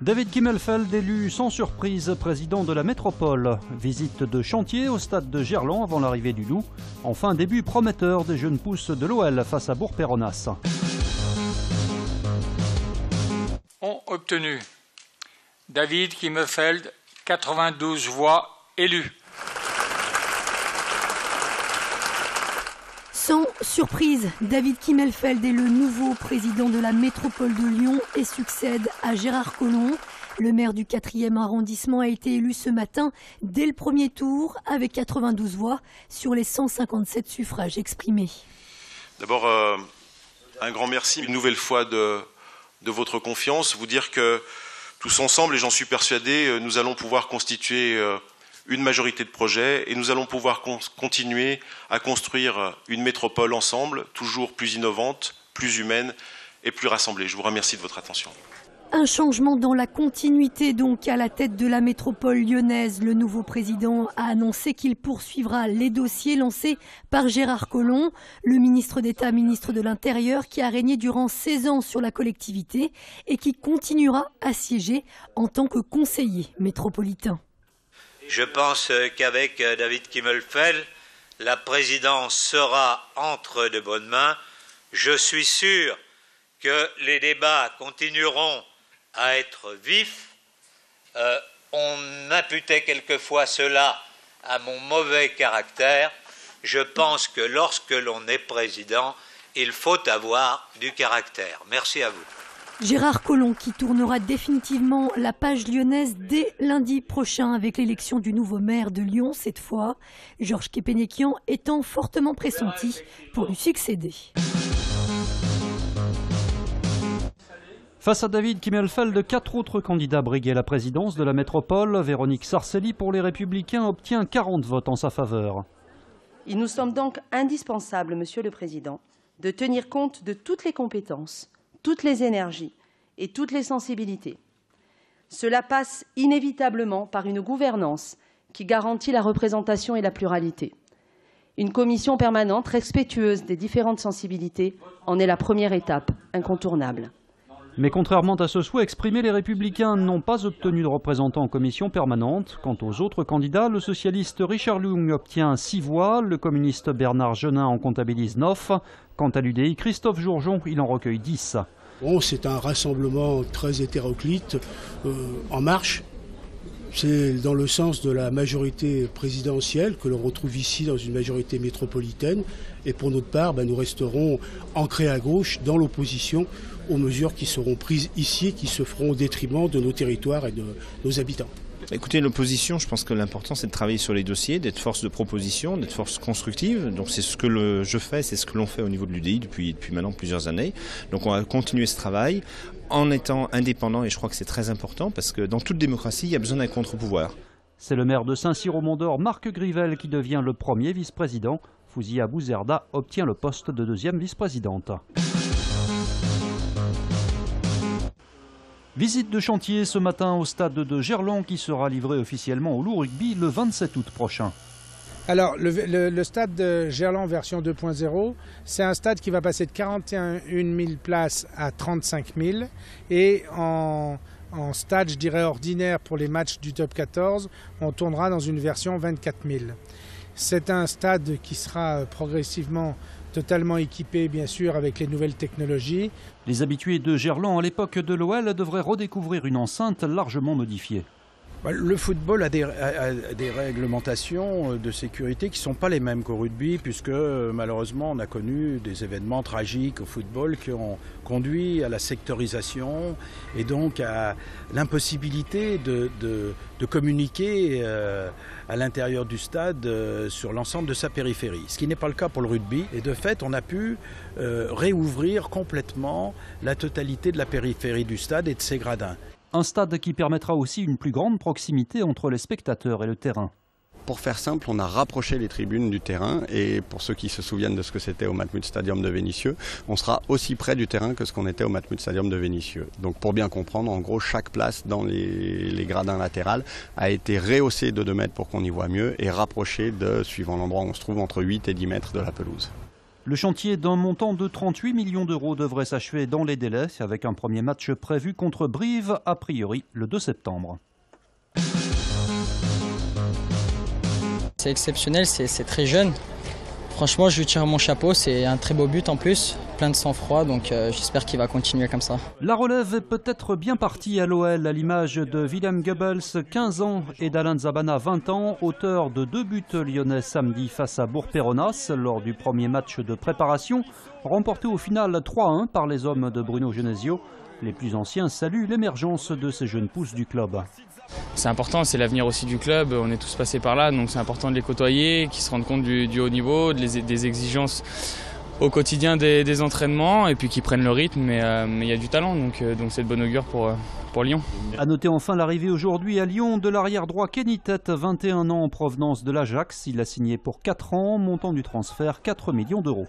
David Kimmelfeld élu sans surprise président de la métropole. Visite de chantier au stade de Gerland avant l'arrivée du Loup. Enfin, début prometteur des jeunes pousses de l'OL face à Bourg-Péronnas. Ont obtenu David Kimmelfeld, 92 voix élues. Sans surprise, David Kimmelfeld est le nouveau président de la métropole de Lyon et succède à Gérard Collomb. Le maire du 4e arrondissement a été élu ce matin dès le premier tour avec 92 voix sur les 157 suffrages exprimés. D'abord, un grand merci une nouvelle fois de votre confiance. Vous dire que tous ensemble, et j'en suis persuadé, nous allons pouvoir constituer une majorité de projets et nous allons pouvoir continuer à construire une métropole ensemble, toujours plus innovante, plus humaine et plus rassemblée. Je vous remercie de votre attention. Un changement dans la continuité donc à la tête de la métropole lyonnaise. Le nouveau président a annoncé qu'il poursuivra les dossiers lancés par Gérard Collomb, le ministre d'État, ministre de l'Intérieur, qui a régné durant 16 ans sur la collectivité et qui continuera à siéger en tant que conseiller métropolitain. Je pense qu'avec David Kimmelfeld, la présidence sera entre de bonnes mains. Je suis sûr que les débats continueront à être vifs. On imputait quelquefois cela à mon mauvais caractère. Je pense que lorsque l'on est président, il faut avoir du caractère. Merci à vous. Gérard Collomb qui tournera définitivement la page lyonnaise dès lundi prochain avec l'élection du nouveau maire de Lyon cette fois. Georges Kepenekian étant fortement pressenti pour lui succéder. Face à David Kimmelfeld, 4 autres candidats briguaient à la présidence de la métropole. Véronique Sarcelli pour les Républicains obtient 40 votes en sa faveur. Il nous semble donc indispensable, Monsieur le Président, de tenir compte de toutes les compétences, toutes les énergies et toutes les sensibilités. Cela passe inévitablement par une gouvernance qui garantit la représentation et la pluralité. Une commission permanente respectueuse des différentes sensibilités en est la première étape incontournable. Mais contrairement à ce souhait exprimé, les Républicains n'ont pas obtenu de représentants en commission permanente. Quant aux autres candidats, le socialiste Richard Lung obtient 6 voix, le communiste Bernard Genin en comptabilise 9. Quant à l'UDI, Christophe Jourjon, il en recueille 10. Bon, c'est un rassemblement très hétéroclite, en marche. C'est dans le sens de la majorité présidentielle que l'on retrouve ici dans une majorité métropolitaine. Et pour notre part, nous resterons ancrés à gauche dans l'opposition aux mesures qui seront prises ici et qui se feront au détriment de nos territoires et de nos habitants. Écoutez, l'opposition, je pense que l'important c'est de travailler sur les dossiers, d'être force de proposition, d'être force constructive. Donc c'est ce que je fais, c'est ce que l'on fait au niveau de l'UDI depuis maintenant plusieurs années. Donc on va continuer ce travail en étant indépendant et je crois que c'est très important parce que dans toute démocratie, il y a besoin d'un contre-pouvoir. C'est le maire de Saint-Cyr-au-Mont-d'Or, Marc Grivel, qui devient le premier vice-président. Fouzia Bouzerda obtient le poste de deuxième vice-présidente. Visite de chantier ce matin au stade de Gerland qui sera livré officiellement au Loup Rugby le 27 août prochain. Alors le stade de Gerland version 2.0, c'est un stade qui va passer de 41 000 places à 35 000 et en stade, je dirais, ordinaire pour les matchs du top 14, on tournera dans une version 24 000. C'est un stade qui sera progressivement totalement équipé, bien sûr, avec les nouvelles technologies. Les habitués de Gerland à l'époque de l'OL devraient redécouvrir une enceinte largement modifiée. Le football a des réglementations de sécurité qui ne sont pas les mêmes qu'au rugby, puisque malheureusement on a connu des événements tragiques au football qui ont conduit à la sectorisation et donc à l'impossibilité de communiquer à l'intérieur du stade sur l'ensemble de sa périphérie. Ce qui n'est pas le cas pour le rugby. Et de fait, on a pu réouvrir complètement la totalité de la périphérie du stade et de ses gradins. Un stade qui permettra aussi une plus grande proximité entre les spectateurs et le terrain. Pour faire simple, on a rapproché les tribunes du terrain et pour ceux qui se souviennent de ce que c'était au Matmut Stadium de Vénissieux, on sera aussi près du terrain que ce qu'on était au Matmut Stadium de Vénissieux. Donc pour bien comprendre, en gros, chaque place dans les gradins latérales a été rehaussée de 2 mètres pour qu'on y voit mieux et rapprochée de, suivant l'endroit où on se trouve, entre 8 et 10 mètres de la pelouse. Le chantier d'un montant de 38 millions d'euros devrait s'achever dans les délais, avec un premier match prévu contre Brive, a priori le 2 septembre. C'est exceptionnel, c'est très jeune. Franchement, je lui tire mon chapeau, c'est un très beau but en plus, plein de sang-froid, donc j'espère qu'il va continuer comme ça. La relève est peut-être bien partie à l'OL, à l'image de Willem Goebbels, 15 ans, et d'Alain Zabana, 20 ans, auteur de 2 buts lyonnais samedi face à Bourg-Péronas, lors du premier match de préparation, remporté au final 3-1 par les hommes de Bruno Genesio. Les plus anciens saluent l'émergence de ces jeunes pousses du club. C'est important, c'est l'avenir aussi du club, on est tous passés par là, donc c'est important de les côtoyer, qu'ils se rendent compte du haut niveau, des exigences au quotidien des entraînements, et puis qu'ils prennent le rythme, mais il y a du talent, donc c'est de bon augure pour Lyon. A noter enfin l'arrivée aujourd'hui à Lyon de l'arrière droit Kenny Tete, 21 ans en provenance de l'Ajax. Il a signé pour 4 ans, montant du transfert 4 millions d'euros.